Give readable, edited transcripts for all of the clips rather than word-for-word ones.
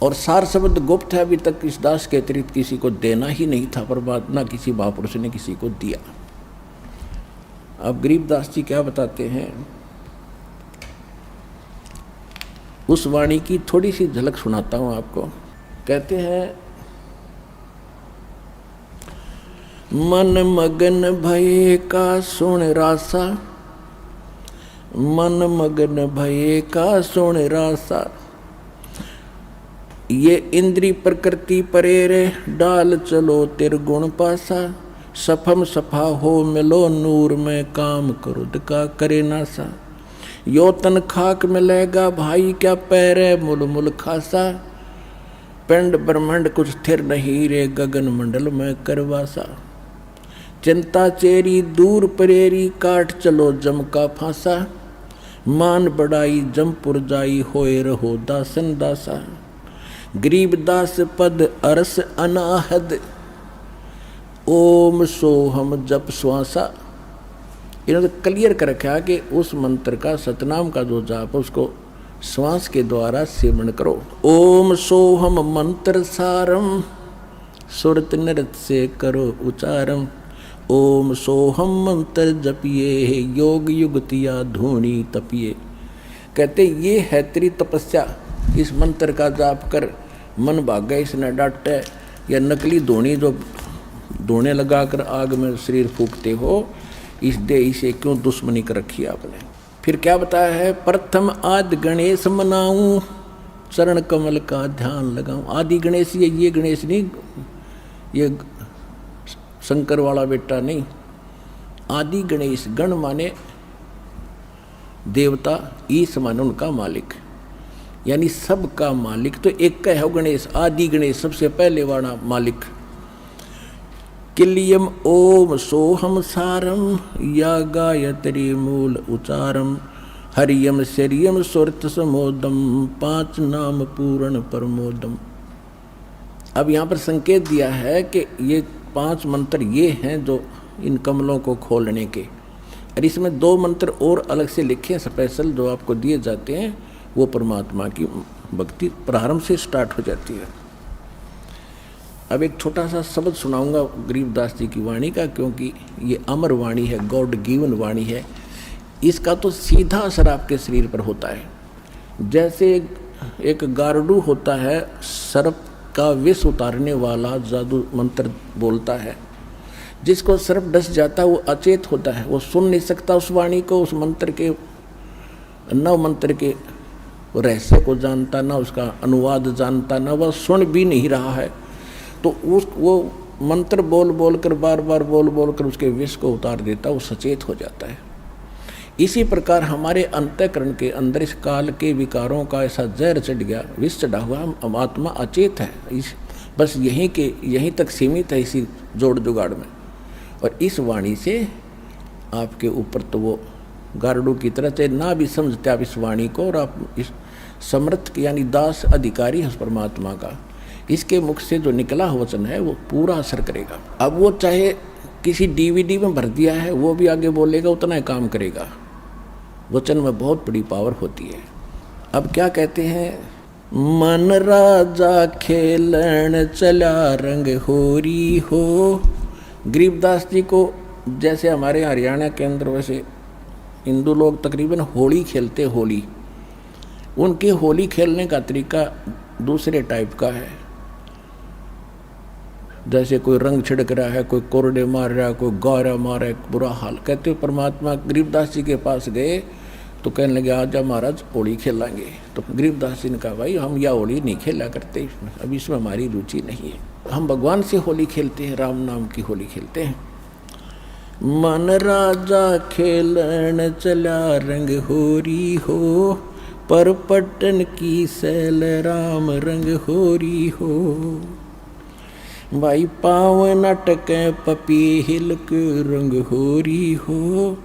और सार शब्द गुप्त है, अभी तक इस दास के अतिरिक्त किसी को देना ही नहीं था, परमात्मा किसी महापुरुष ने किसी को दिया। अब गरीबदास जी क्या बताते हैं, उस वाणी की थोड़ी सी झलक सुनाता हूं आपको। कहते हैं, मन मगन भये का सुन रासा, मन मगन भये का सुन रासा, ये इंद्री प्रकृति परेरे, डाल चलो तिरगुण पासा, सफम सफा हो मिलो नूर में, काम क्रोध का करे नासा, यो तन खाक मिलेगा भाई, क्या पैरे मुल मुल खासा, पिंड ब्रह्मांड कुछ स्थिर नहीं रे, गगन मंडल में करवासा, चिंता चेरी दूर परेरी, काट चलो जम का फांसा, मान बढ़ाई जमपुर जाई, होए रहो दासन दासा, गरीबदास पद अरस अनाहद, ओम सोहम जप श्वासा। इन्होंने क्लियर कर रखा कि उस मंत्र का, सतनाम का जो जाप है उसको श्वास के द्वारा सेवन करो। ओम सोहम मंत्र सारम, सुरत नृत से करो उच्चारम, ओम सोहम मंत्र जपिए, योग युगतिया धूनी तपिए। कहते ये है तेरी तपस्या, इस मंत्र का जाप कर, मन भागा इसने डांटे, या नकली धोनी जो धोने लगाकर आग में शरीर फूकते हो, इस देह से क्यों दुश्मनी कर रखी आपने। फिर क्या बताया है, प्रथम आदि गणेश मनाऊं, चरण कमल का ध्यान लगाऊं। आदि गणेश ये गणेश नहीं, ये शंकर वाला बेटा नहीं, आदि गणेश, गण माने देवता, ईश माने उनका मालिक, यानी सबका मालिक तो एक का है गणेश, आदि गणेश सबसे पहले वाला मालिक। किलियम ओम सोहम सारम, या गायत्री मूल उचारम, हरियम शरियम सुरत समोदम, पांच नाम पूर्ण परमोदम। अब यहाँ पर संकेत दिया है कि ये 5 मंत्र ये हैं जो इन कमलों को खोलने के, और इसमें 2 मंत्र और अलग से लिखे स्पेशल जो आपको दिए जाते हैं, वो परमात्मा की भक्ति प्रारंभ से स्टार्ट हो जाती है। अब एक छोटा सा शब्द सुनाऊंगा गरीबदास जी की वाणी का, क्योंकि ये अमर वाणी है, गॉड गिवन वाणी है। इसका तो सीधा असर आपके शरीर पर होता है। जैसे एक गारडू होता है, सर्प का विष उतारने वाला जादू मंत्र बोलता है, जिसको सर्प डस जाता है वो अचेत होता है, वो सुन नहीं सकता उस वाणी को, उस मंत्र के, नव मंत्र के रहस्य को जानता, ना उसका अनुवाद जानता, ना वह सुन भी नहीं रहा है, तो वो मंत्र बोल बोल कर, बार बार बोल बोल कर उसके विष को उतार देता, वो सचेत हो जाता है। इसी प्रकार हमारे अंतःकरण के अंदर इस काल के विकारों का ऐसा जहर चढ़ गया, विष चढ़ा हुआ, हम आत्मा अचेत है, बस यहीं तक सीमित है इसी जोड़ जुगाड़ में। और इस वाणी से आपके ऊपर तो वो गारडू की तरह से ना भी समझते आप इस वाणी को, और आप इस समर्थ यानी दास अधिकारी है उस परमात्मा का, इसके मुख से जो निकला वचन है वो पूरा असर करेगा। अब वो चाहे किसी डीवीडी में भर दिया है, वो भी आगे बोलेगा, उतना ही काम करेगा। वचन में बहुत बड़ी पावर होती है। अब क्या कहते हैं, मन राजा खेलन चला रंग होरी हो। गरीबदास जी को जैसे हमारे हरियाणा के अंदर, वैसे हिंदू लोग तकरीबन होली खेलते, होली, उनके होली खेलने का तरीका दूसरे टाइप का है। जैसे कोई रंग छिड़क रहा है, कोई कोरडे मार रहा है, कोई गौरा मार रहा है, बुरा हाल। कहते परमात्मा गरीबदास जी के पास गए तो कहने लगे, आजा महाराज होली खेलेंगे। तो गरीबदास जी ने कहा, भाई हम यह होली नहीं खेला करते, अभी इसमें हमारी रुचि नहीं है, हम भगवान से होली खेलते हैं, राम नाम की होली खेलते हैं। मन राजा खेलन चला रंग होरी हो, पर पट्टन की सैल राम रंग होरी हो। भाई पावन अटक पपी हिल के रंग होरी हो,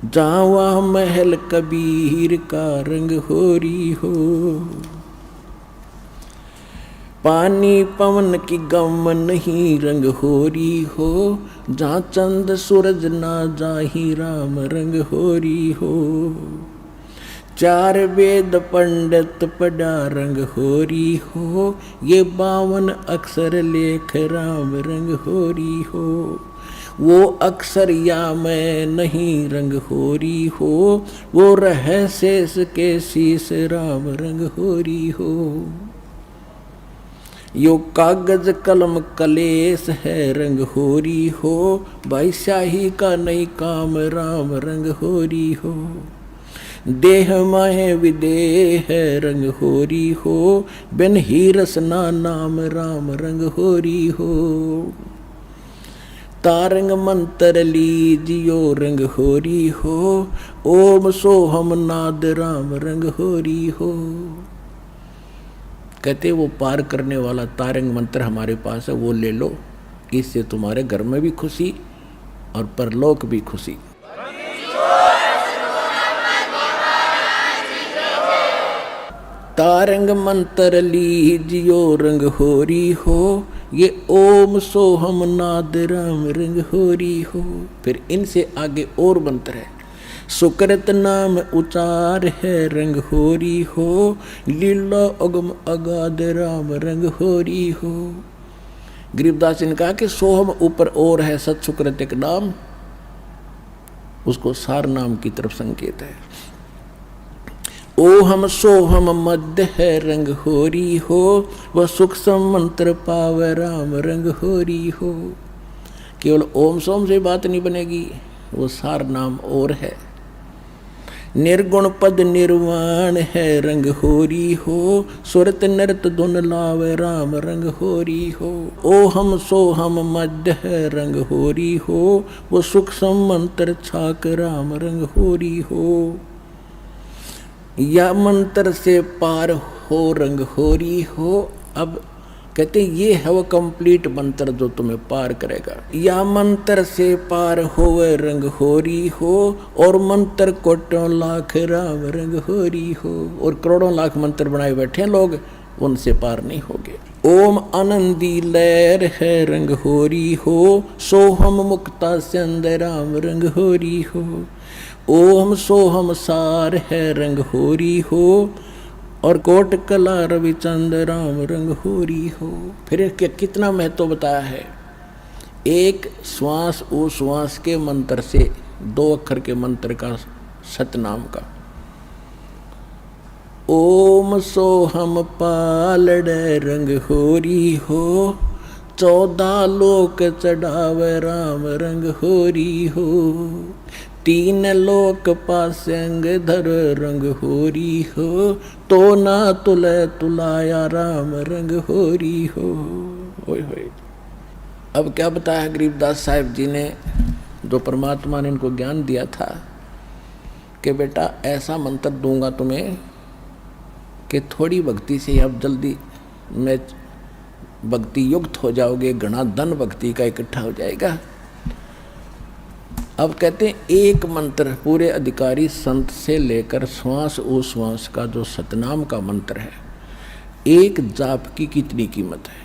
जावा महल कबीर का रंग होरी हो। पानी पवन की गम नहीं रंग होरी हो, जहाँ चंद सूरज ना जाही राम रंग होरी हो। चार वेद पंडित पढ़ा रंग होरी हो, ये 52 अक्षर लेख राम रंग होरी हो। वो अक्षर या मैं नहीं रंग होरी हो, वो रह शेष के शीश राम रंग होरी हो। यो कागज कलम कलेश है रंग होरी हो, भाई शाही का नहीं काम राम रंग होरी हो। देह माहे विदेह है रंग होरी हो, बिन ही रसना नाम राम रंग होरी हो। तारंग मंत्र लीजियो रंग होरी हो, ओम सोहम नाद राम रंग होरी हो। कहते वो पार करने वाला तारंग मंत्र हमारे पास है, वो ले लो, इससे तुम्हारे घर में भी खुशी और परलोक भी खुशी। तारंग मंत्र लीजियो रंग होरी हो, ये ओम सोहम नाद राम रंग होरी हो। फिर इनसे आगे और मंत्र है, सुकृत नाम उचार है रंग होरी हो, लीला अगम अगाध राम रंग होरी हो। गरीबदास जी ने कहा कि सोहम ऊपर और है, सत सुकृत एक नाम, उसको सार नाम की तरफ संकेत है। ओहम सोहम मध्य है रंग होरी हो, वह सूक्ष्म मंत्र पावे राम रंग होरी हो। केवल ओम सोम से बात नहीं बनेगी, वो सार नाम और है। निर्गुण पद निर्वाण है रंग होरी हो, सुरत नृत धुन लावे राम रंग होरी हो। ओहम सोहम मध्य है रंग होरी हो, वो सूक्ष्म मंत्र छाक राम रंग होरी हो। या मंत्र से पार हो रंग होरी हो। अब कहते ये है वो कंप्लीट मंत्र जो तुम्हें पार करेगा। या मंत्र से पार होवे रंग होरी हो, और मंत्र कोटों लाख राम रंग होरी हो। और करोड़ों लाख मंत्र बनाए बैठे लोग, उनसे पार नहीं होगे। ओम आनंदी लहर है रंग होरी हो, सोहम मुक्ता चंद राम रंग होरी हो। ओम सोहम सार है रंग होरी हो, और कोट कला रविचंद राम रंग होरी हो। फिर कितना महत्व बताया है। एक श्वास ओ श्वास के मंत्र से, 2 अक्षर के मंत्र का, सतनाम का। ओम सोहम पालड़ रंग होरी हो, 14 लोक चढ़ावे राम रंग होरी हो। 3 लोक पासंग धर रंग होरी हो, तो ना तुले तुलाया राम रंग होरी हो। होय। अब क्या बताया गरीबदास साहिब जी ने, जो परमात्मा ने इनको ज्ञान दिया था कि बेटा ऐसा मंत्र दूंगा तुम्हें कि थोड़ी भक्ति से अब जल्दी में भक्ति युक्त हो जाओगे, घना धन भक्ति का इकट्ठा हो जाएगा। अब कहते हैं एक मंत्र पूरे अधिकारी संत से लेकर श्वास ओ श्वास का जो सतनाम का मंत्र है, एक जाप की कितनी कीमत है।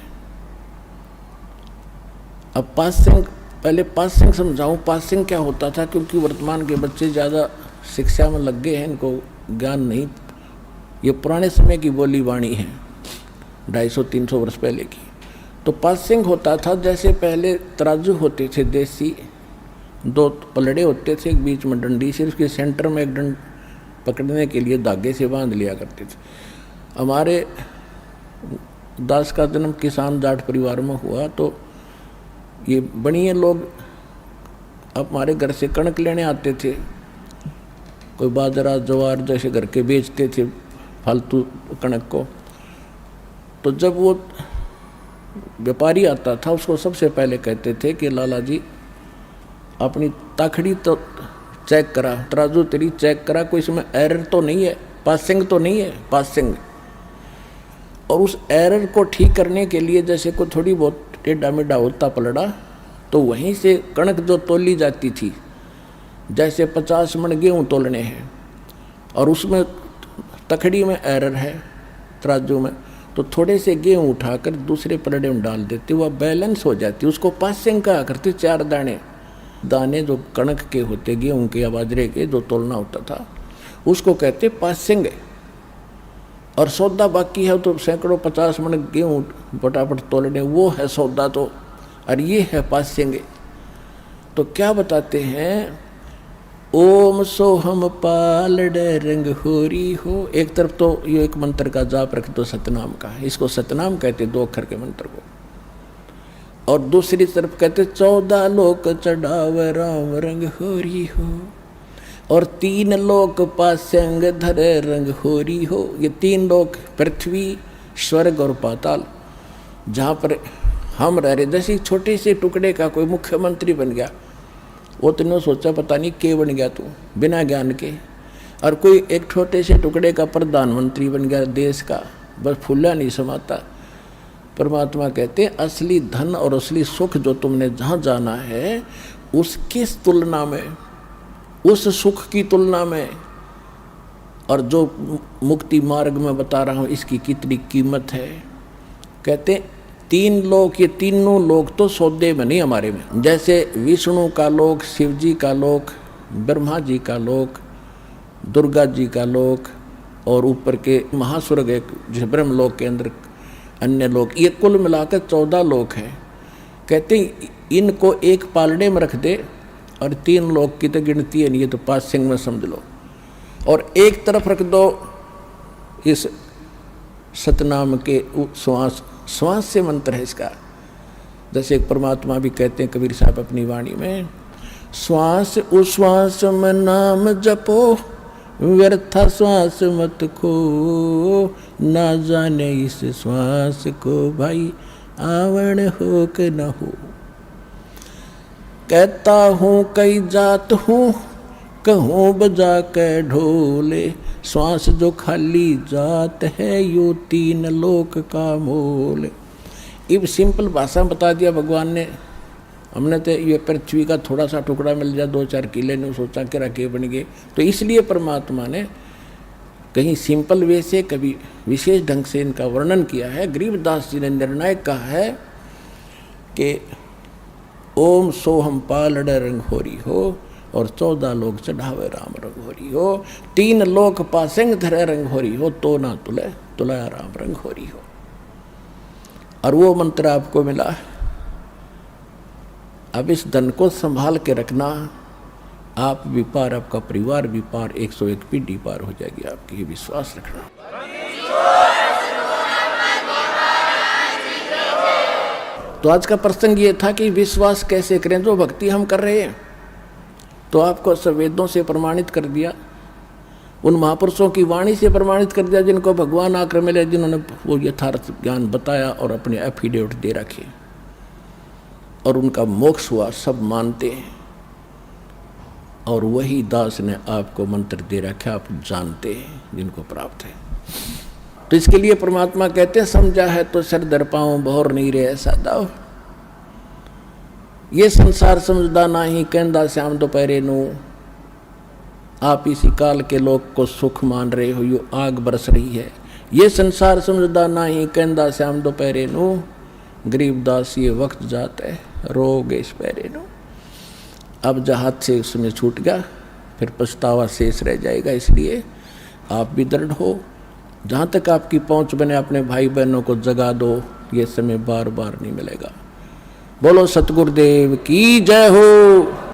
अब पासिंग, पहले पासिंग समझाऊं। पासिंग क्या होता था, क्योंकि वर्तमान के बच्चे ज़्यादा शिक्षा में लग गए हैं, इनको ज्ञान नहीं। ये पुराने समय की बोली वाणी है, 250-300 वर्ष पहले की। तो पासिंग होता था, जैसे पहले तराजू होते थे देसी, 2 पलड़े होते थे, एक बीच में डंडी, सिर्फ उसके सेंटर में एक डंड पकड़ने के लिए धागे से बांध लिया करते थे। हमारे दास का जन्म किसान जाट परिवार में हुआ, तो ये बनिए लोग हमारे घर से कणक लेने आते थे। कोई बाजरा ज्वार जैसे घर के बेचते थे फालतू कणक को। तो जब वो व्यापारी आता था, उसको सबसे पहले कहते थे कि लाला जी अपनी ताखड़ी तो चेक करा, तराजू तेरी चेक करा, कोई इसमें एरर तो नहीं है, पासिंग तो नहीं है, पासिंग। और उस एरर को ठीक करने के लिए जैसे कोई थोड़ी बहुत टेढ़ा मेढ़ा होता पलड़ा, तो वहीं से कणक जो तोली जाती थी, जैसे 50 मन गेहूँ तोलने हैं और उसमें तखड़ी में एरर है तराजू में, तो थोड़े से गेहूँ उठाकर दूसरे पलड़े में डाल देते, वह बैलेंस हो जाती। उसको पासिंग कहा करते। 4 दाने जो कणक के होते, गेहूँ के या बाजरे के, जो तोलना होता था, उसको कहते पासेंगे। और सौदा बाकी है तो सैकड़ों 50 मन गेहूँ फटाफट तोलने, वो है सौदा तो, और ये है पासेंगे। तो क्या बताते हैं, ओम सोहम पालड़े रंग होरी हो। एक तरफ तो ये एक मंत्र का जाप रख दो सतनाम का, इसको सतनाम कहते 2 अक्षर के मंत्र को, और दूसरी तरफ कहते 14 लोक चढ़ावे राम रंग होरी हो, और 3 लोक पासेंग धरे रंग होरी हो। ये 3 लोक पृथ्वी, स्वर्ग और पाताल, जहाँ पर हम रह रहे। जैसे छोटे से टुकड़े का कोई मुख्यमंत्री बन गया, वो तुमने सोचा पता नहीं के बन गया तू बिना ज्ञान के, और कोई एक छोटे से टुकड़े का प्रधानमंत्री बन गया देश का, बस फूला नहीं समाता। परमात्मा कहते हैं असली धन और असली सुख जो तुमने जहाँ जाना है, उसकी तुलना में, उस सुख की तुलना में, और जो मुक्ति मार्ग में बता रहा हूँ इसकी कितनी कीमत है। कहते 3 लोक, ये तीनों लोक तो सौदे में नहीं हमारे में। जैसे विष्णु का लोक, शिव जी का लोक, ब्रह्मा जी का लोक, दुर्गा जी का लोक, और ऊपर के महास्वर्ग एक ब्रह्म लोक के अंदर अन्य लोक, ये कुल मिलाकर 14 लोक हैं। कहते इनको एक पालने में रख दे और 3 लोक की तो गिनती है नहीं, ये तो पासिंग में समझ लो, और एक तरफ रख दो इस सतनाम के श्वास, श्वास से मंत्र है इसका। जैसे एक परमात्मा भी कहते हैं कबीर साहब अपनी वाणी में, श्वास उश्वास में नाम जपो, व्यर्था श्वास मत खो, ना जाने इस श्वास को भाई आवण हो के न हो। कहता हूँ कई जात हूँ, कहूँ बजा के ढोले, श्वास जो खाली जात है यो 3 लोक का मोल। इब सिंपल भाषा में बता दिया भगवान ने। हमने तो ये पृथ्वी का थोड़ा सा टुकड़ा मिल जाए 2-4 किले ने सोचा कि रखे बन गए, तो इसलिए परमात्मा ने कहीं सिंपल वे से कभी विशेष ढंग से इनका वर्णन किया है। गरीबदास जी ने निर्णायक कहा है कि ओम सोहम पालड़े रंग होरी हो, और 14 लोक चढ़ावे राम रंग होरी हो, 3 लोक पासेंग धरे रंग होरी हो, तो ना तुले तुलाया राम रंग होरी हो। और वो मंत्र आपको मिला। अब इस धन को संभाल के रखना, आप भी पार, आपका परिवार भी पार, 101 पीढ़ी पार हो जाएगी आपकी, ये विश्वास रखना। तो आज का प्रसंग ये था कि विश्वास कैसे करें। जो भक्ति हम कर रहे हैं तो आपको वेदों से प्रमाणित कर दिया, उन महापुरुषों की वाणी से प्रमाणित कर दिया जिनको भगवान आकर मिले, जिन्होंने वो यथार्थ ज्ञान बताया और अपने एफिडेविट दे रखे, और उनका मोक्ष हुआ, सब मानते हैं। और वही दास ने आपको मंत्र दे रखा, आप जानते हैं जिनको प्राप्त है। तो इसके लिए परमात्मा कहते हैं समझा है तो सर दर पाऊं, बहुर नहीं रहे ऐसा दाव। ये संसार समझदा नहीं, कहंदा श्याम दोपहरे नू, आप इसी काल के लोग को सुख मान रहे हो, यो आग बरस रही है। ये संसार समझदा नहीं, कहंदा श्याम दोपहरे नू, गरीबदास ये वक्त जाता है, रोग इस पैरे नू। अब जहाज से उसमें छूट गया, फिर पछतावा शेष रह जाएगा। इसलिए आप भी दृढ़ हो, जहाँ तक आपकी पहुँच बने अपने भाई बहनों को जगा दो, ये समय बार बार नहीं मिलेगा। बोलो सतगुरुदेव की जय हो।